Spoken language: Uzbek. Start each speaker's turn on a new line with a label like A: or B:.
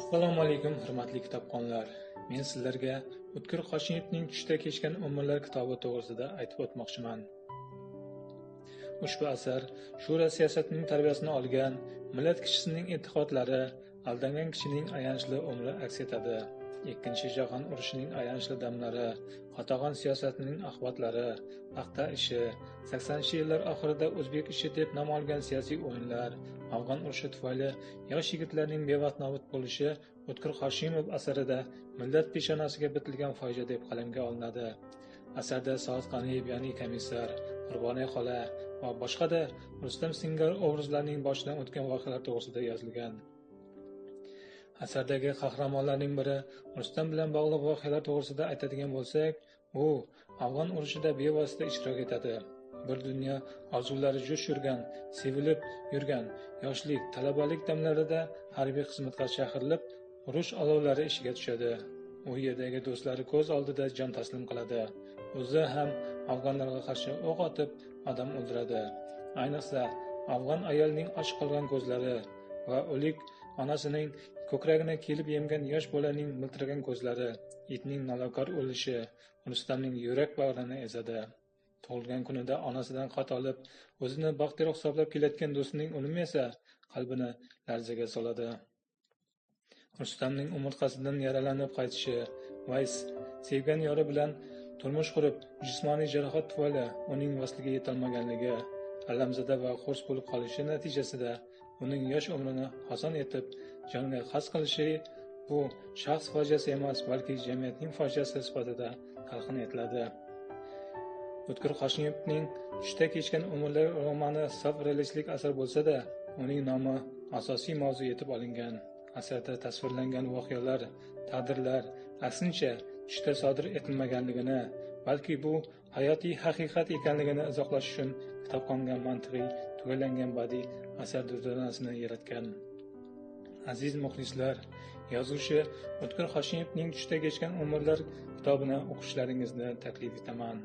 A: Assalomu alaykum, hurmatli kitobxonlar. Men sizlarga O'tkir Qoshimovning Tushda kechgan umrlar kitobi to'g'risida aytib o'tmoqchiman. Ushbu asar shura siyosatining tarbiyasini olgan millat kishisining e'tiqodlari, aldangan kishining ayanchli umri aks etadi. Ikkinchi jahon urushining ayanchli damlari, qatag'on siyosatining oqibatlari, paxta ishi, 80-yillar oxirida o'zbek ishi deb nom olgan siyosiy o'yinlar, afg'on urushi tufayli yosh yigitlarning bevaqt nobud bo'lishi O'tkir Qoshimov asarida millat peshonasiga bitilgan fojia deb qalamga olinadi. Asarda Soat G'aniyev, ya'ni komissar, Qurbonay xola va boshqa-da Rustam singari obrazlarning boshidan o'tgan voqealar to'g'risida yozilgan. Asardagi qahramonlarning biri Rustam bilan bog'liq voqealar to'g'risida aytadigan bo'lsak, u afg'on urushida bevosita ishtirok etadi. Bir dunyo orzulari jo'sh yurgan, sevilib yurgan yoshlik, talabalik damlarida harbiy xizmatga chaqirilib, urush olovlari ishiga tushadi. U yerdagi do'stlari ko'z oldida jon taslim qiladi. O'zi ham afg'onlarga qarshi o'q otib, odam o'ldiradi. Ayniqsa, afg'on ayolning och qolgan ko'zlari va o'lik onasining ko'kragini kelib yemgan yosh bolaning miltiragan ko'zlari, itning nolakor o'lishi Rustamning yurak bag'rini ezadi. Tug'ilgan kunida onasidan xat olib, o'zini baxtiyor hisoblab kelayotgan do'stining o'limi esa qalbini larzaga soladi. Rustamning umurtqasidan yaralanib qaytishi, Vays sevgan yori bilan turmush qurib, jismoniy jarohat tufayli uning vasliga yetolmaganligi, alamzada va qo'rs bo'lib qolishi natijasida uning yosh umrini oson etib jonga qasd qilishi bu shaxs fojiasi emas, balki jamiyatning fojiasi sifatida talqin etiladi. O'tkir Qoshimovning Tushda kechgan umrlar romani sof realistlik asar bo'lsa-da, uning nomi asosiy mavzu etib olingan. Asarda tasvirlangan voqealar, taqdirlar aksincha tushda sodir etilmaganligini, balki bu hayotiy haqiqat ekanligini izohlash uchun kitobxonga mantiqiy tugallangan badiiy asar durdonasini yaratgan. Aziz muxlislar, yozuvchi O'tkir Qoshimovning Tushda kechgan umrlar kitobini o'qishlaringizni taklif etaman.